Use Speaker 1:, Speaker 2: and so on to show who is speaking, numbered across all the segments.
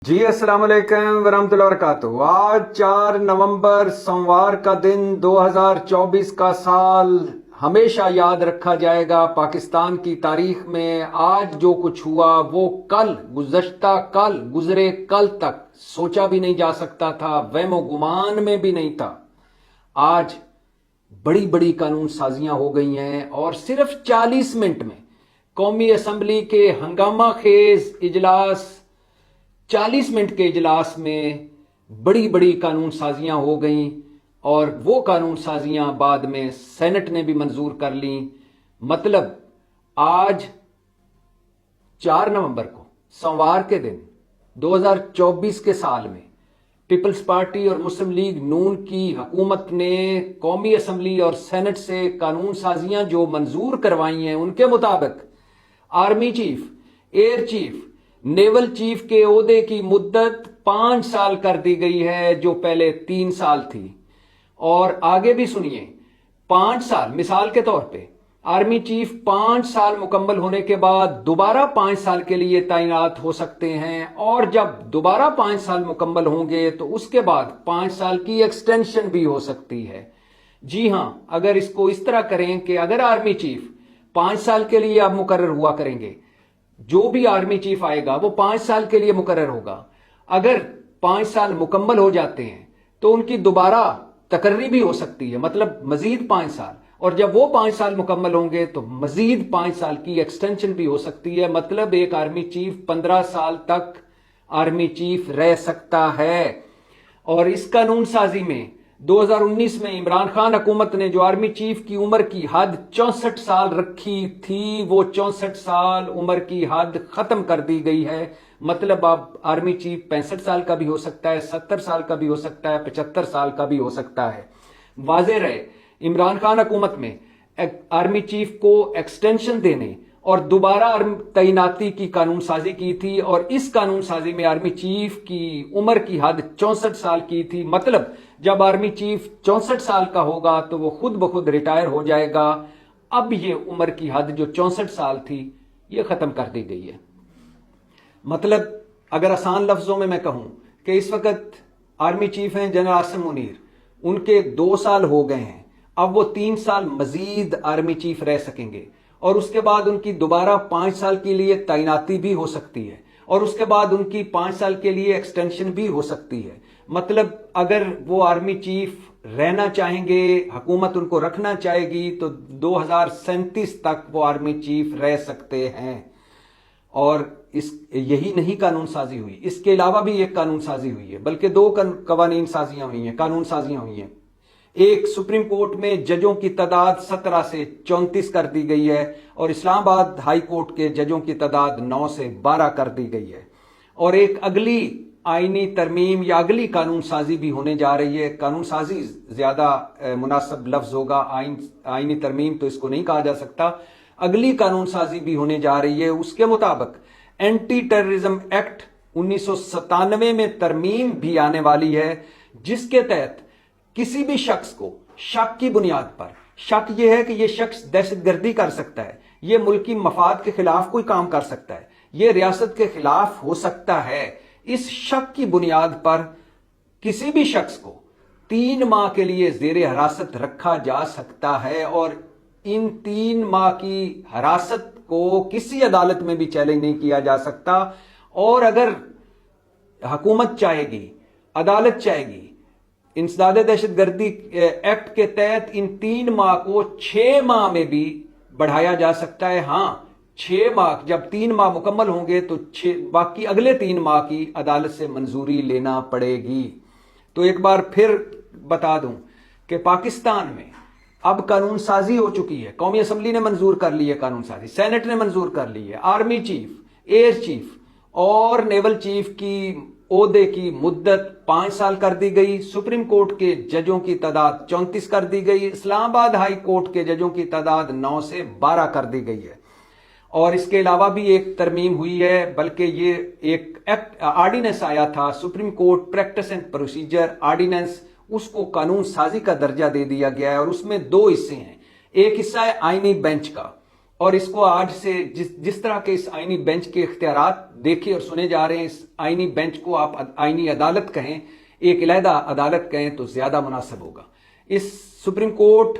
Speaker 1: جی السلام علیکم ورحمۃ اللہ وبرکاتہ۔ آج 4 نومبر سوموار کا دن 2024 کا سال ہمیشہ یاد رکھا جائے گا پاکستان کی تاریخ میں۔ آج جو کچھ ہوا وہ گزرے کل تک سوچا بھی نہیں جا سکتا تھا، وہم و گمان میں بھی نہیں تھا۔ آج بڑی بڑی قانون سازیاں ہو گئی ہیں اور صرف 40 منٹ میں قومی اسمبلی کے ہنگامہ خیز اجلاس 40 منٹ کے اجلاس میں بڑی بڑی قانون سازیاں ہو گئیں اور وہ قانون سازیاں بعد میں سینٹ نے بھی منظور کر لیں۔ مطلب آج 4 نومبر کو سوموار کے دن 2024 کے سال میں پیپلز پارٹی اور مسلم لیگ نون کی حکومت نے قومی اسمبلی اور سینٹ سے قانون سازیاں جو منظور کروائی ہیں، ان کے مطابق army chief, air chief, naval chief کے عہدے کی مدت 5 سال کر دی گئی ہے، جو پہلے 3 سال تھی۔ اور آگے بھی سنیے، 5 سال مثال کے طور پہ آرمی چیف 5 سال مکمل ہونے کے بعد دوبارہ 5 سال کے لیے تعینات ہو سکتے ہیں، اور جب دوبارہ 5 سال مکمل ہوں گے تو اس کے بعد 5 سال کی ایکسٹینشن بھی ہو سکتی ہے۔ جی ہاں، اگر اس کو اس طرح کریں کہ اگر آرمی چیف 5 سال کے لیے اب مقرر ہوا کریں گے، جو بھی آرمی چیف آئے گا وہ 5 سال کے لیے مقرر ہوگا۔ اگر 5 سال مکمل ہو جاتے ہیں تو ان کی دوبارہ تقرری بھی ہو سکتی ہے، مطلب مزید 5 سال، اور جب وہ 5 سال مکمل ہوں گے تو مزید 5 سال کی ایکسٹینشن بھی ہو سکتی ہے۔ مطلب ایک آرمی چیف 15 سال تک آرمی چیف رہ سکتا ہے۔ اور اس قانون سازی میں 2019 میں عمران خان حکومت نے جو آرمی چیف کی عمر کی حد 64 سال رکھی تھی، وہ 64 سال عمر کی حد ختم کر دی گئی ہے۔ مطلب اب آرمی چیف 65 سال کا بھی ہو سکتا ہے، 70 سال کا بھی ہو سکتا ہے، 75 سال کا بھی ہو سکتا ہے۔ واضح رہے، عمران خان حکومت میں آرمی چیف کو ایکسٹینشن دینے اور دوبارہ تعیناتی کی قانون سازی کی تھی، اور اس قانون سازی میں آرمی چیف کی عمر کی حد 64 سال کی تھی۔ مطلب جب آرمی چیف 64 سال کا ہوگا تو وہ خود بخود ریٹائر ہو جائے گا۔ اب یہ عمر کی حد جو 64 سال تھی یہ ختم کر دی گئی ہے۔ مطلب اگر آسان لفظوں میں کہوں کہ اس وقت آرمی چیف ہیں جنرل عاصم منیر، ان کے 2 سال ہو گئے ہیں، اب وہ 3 سال مزید آرمی چیف رہ سکیں گے، اور اس کے بعد ان کی دوبارہ 5 سال کے لیے تعیناتی بھی ہو سکتی ہے، اور اس کے بعد ان کی 5 سال کے لیے ایکسٹینشن بھی ہو سکتی ہے۔ مطلب اگر وہ آرمی چیف رہنا چاہیں گے، حکومت ان کو رکھنا چاہے گی، تو 2037 تک وہ آرمی چیف رہ سکتے ہیں۔ اور یہی نہیں قانون سازی ہوئی، اس کے علاوہ بھی ایک قانون سازی ہوئی ہے، بلکہ 2 قانون سازیاں ہوئی ہیں۔ ایک، سپریم کورٹ میں ججوں کی تعداد 17 سے 34 کر دی گئی ہے، اور اسلام آباد ہائی کورٹ کے ججوں کی تعداد 9 سے 12 کر دی گئی ہے۔ اور ایک اگلی آئینی ترمیم یا اگلی قانون سازی بھی ہونے جا رہی ہے۔ قانون سازی زیادہ مناسب لفظ ہوگا، آئینی ترمیم تو اس کو نہیں کہا جا سکتا۔ اگلی قانون سازی بھی ہونے جا رہی ہے، اس کے مطابق اینٹی ٹیررزم ایکٹ 1997 میں ترمیم بھی آنے والی ہے، جس کے تحت کسی بھی شخص کو شک کی بنیاد پر، شک یہ ہے کہ یہ شخص دہشت گردی کر سکتا ہے، یہ ملکی مفاد کے خلاف کوئی کام کر سکتا ہے، یہ ریاست کے خلاف ہو سکتا ہے، اس شک کی بنیاد پر کسی بھی شخص کو 3 ماہ کے لیے زیر حراست رکھا جا سکتا ہے، اور ان 3 ماہ کی حراست کو کسی عدالت میں بھی چیلنج نہیں کیا جا سکتا۔ اور اگر حکومت چاہے گی، عدالت چاہے گی، انسداد دہشت گردی ایکٹ کے تحت ان 3 ماہ کو 6 ماہ میں بھی بڑھایا جا سکتا ہے۔ ہاں، 6 ماہ، جب 3 ماہ مکمل ہوں گے تو باقی اگلے 3 ماہ کی عدالت سے منظوری لینا پڑے گی۔ تو ایک بار پھر بتا دوں کہ پاکستان میں اب قانون سازی ہو چکی ہے، قومی اسمبلی نے منظور کر لی ہے قانون سازی، سینٹ نے منظور کر لی ہے۔ آرمی چیف، ایئر چیف اور نیول چیف کی عہدے کی مدت 5 سال کر دی گئی، سپریم کورٹ کے ججوں کی تعداد 34 کر دی گئی، اسلام آباد ہائی کورٹ کے ججوں کی تعداد 9 سے 12 کر دی گئی ہے۔ اور اس کے علاوہ بھی ایک ترمیم ہوئی ہے، بلکہ یہ ایک آرڈیننس آیا تھا، supreme court practice and procedure ordinance, اس کو قانون سازی کا درجہ دے دیا گیا ہے، اور اس میں 2 حصے ہیں۔ ایک حصہ ہے آئینی بینچ کا، اور اس کو آج سے جس طرح کے اس آئینی بینچ کے اختیارات دیکھے اور سنے جا رہے ہیں، اس آئینی بینچ کو آپ آئینی عدالت کہیں، ایک علیحدہ عدالت کہیں تو زیادہ مناسب ہوگا۔ اس supreme court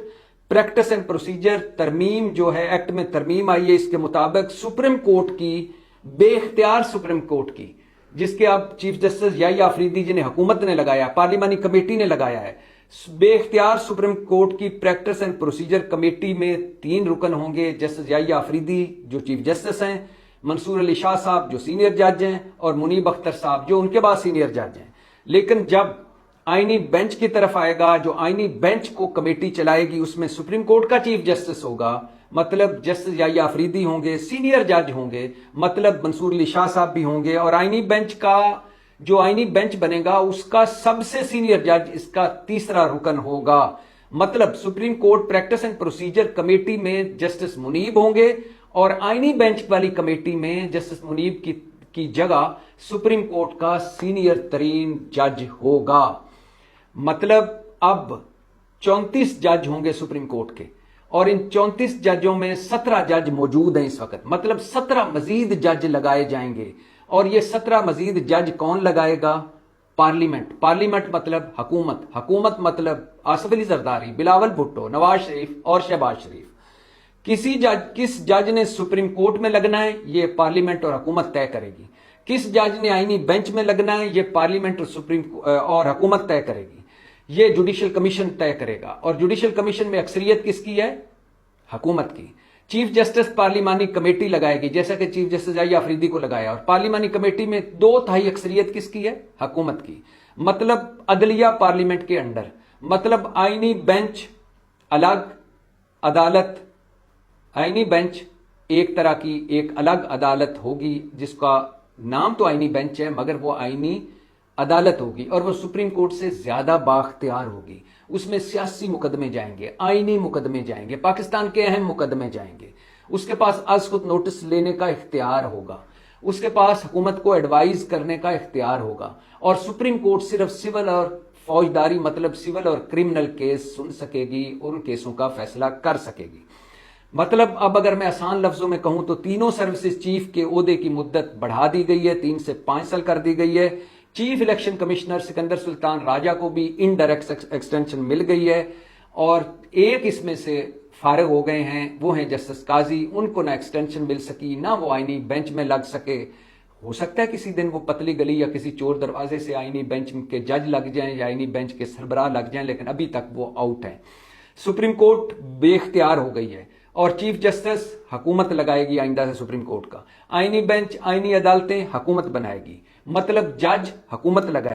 Speaker 1: practice and procedure ترمیم جو ہے، ایکٹ میں ترمیم آئی ہے، اس کے مطابق سپریم کورٹ کی بے اختیار سپریم کورٹ کی، جس کے اب چیف جسٹس یحییٰ آفریدی جنہیں حکومت نے لگایا، پارلیمانی کمیٹی نے لگایا ہے، بے اختیار سپریم کورٹ کی پریکٹس اینڈ پروسیجر کمیٹی میں 3 رکن ہوں گے، جسٹس یحییٰ آفریدی جو چیف جسٹس ہیں، منصور علی شاہ صاحب جو سینئر جج ہیں، اور منیب اختر صاحب جو ان کے بعد سینئر جج ہیں۔ لیکن جب آئینی بینچ کی طرف آئے گا، جو آئینی بینچ کو کمیٹی چلائے گی، اس میں سپریم کورٹ کا چیف جسٹس ہوگا، مطلب جسٹس یحییٰ آفریدی ہوں گے، سینئر جج ہوں گے، مطلب منصور علی شاہ صاحب بھی ہوں گے، اور آئینی بینچ کا جو آئینی بینچ بنے گا اس کا سب سے سینئر جج اس کا تیسرا رکن ہوگا۔ مطلب supreme court practice and procedure committee میں جسٹس منیب ہوں گے، اور آئینی بینچ والی کمیٹی میں جسٹس منیب کی جگہ سپریم کورٹ کا سینئر ترین جج ہوگا۔ مطلب اب 34 جج ہوں گے سپریم کورٹ کے، اور ان 34 ججوں میں 17 جج موجود ہیں اس وقت، مطلب 17 مزید جج لگائے جائیں گے۔ اور یہ 17 مزید جج کون لگائے گا؟ پارلیمنٹ۔ پارلیمنٹ مطلب حکومت، حکومت مطلب آصف علی زرداری، بلاول بھٹو، نواز شریف اور شہباز شریف۔ کس جج نے سپریم کورٹ میں لگنا ہے یہ پارلیمنٹ اور حکومت طے کرے گی، کس جج نے آئینی بینچ میں لگنا ہے یہ پارلیمنٹ اور حکومت طے کرے گی، یہ جوڈیشل کمیشن طے کرے گا، اور جوڈیشل کمیشن میں اکثریت کس کی ہے؟ حکومت کی۔ چیف جسٹس پارلیمانی کمیٹی لگائے گی، جیسا کہ چیف جسٹس یحییٰ آفریدی کو لگایا، اور پارلیمانی کمیٹی میں 2/3 اکثریت کس کی ہے؟ حکومت کی۔ مطلب عدلیہ پارلیمنٹ کے انڈر، مطلب آئینی بینچ الگ، عدالت، آئینی بینچ ایک طرح کی ایک الگ عدالت ہوگی جس کا نام تو آئینی بینچ ہے، مگر وہ آئینی عدالت ہوگی، اور وہ سپریم کورٹ سے زیادہ بااختیار ہوگی۔ اس میں سیاسی مقدمے جائیں گے، آئینی مقدمے جائیں گے، پاکستان کے اہم مقدمے جائیں گے۔ اس کے پاس از خود نوٹس لینے کا اختیار ہوگا، اس کے پاس حکومت کو ایڈوائز کرنے کا اختیار ہوگا، اور سپریم کورٹ صرف سول اور فوجداری مطلب سول اور کرمنل کیس سن سکے گی، ان کیسوں کا فیصلہ کر سکے گی۔ مطلب اب اگر میں آسان لفظوں میں کہوں تو تینوں سروسز چیف کے عہدے کی مدت بڑھا دی گئی ہے، 3 سے 5 سال کر دی گئی ہے۔ چیف الیکشن کمشنر سکندر سلطان راجہ کو بھی انڈائریکٹ ایکسٹینشن مل گئی ہے، اور ایک اس میں سے فارغ ہو گئے ہیں، وہ ہیں جسٹس قاضی، ان کو نہ ایکسٹینشن مل سکی، نہ وہ آئینی بینچ میں لگ سکے۔ ہو سکتا ہے کسی دن وہ پتلی گلی یا کسی چور دروازے سے آئینی بینچ کے جج لگ جائیں یا آئینی بینچ کے سربراہ لگ جائیں، لیکن ابھی تک وہ آؤٹ ہیں۔ سپریم کورٹ بے اختیار ہو گئی ہے، اور چیف جسٹس حکومت لگائے گی آئندہ سے سپریم کورٹ کا، آئینی بینچ، آئینی عدالتیں حکومت بنائے گی، مطلب جج حکومت لگائے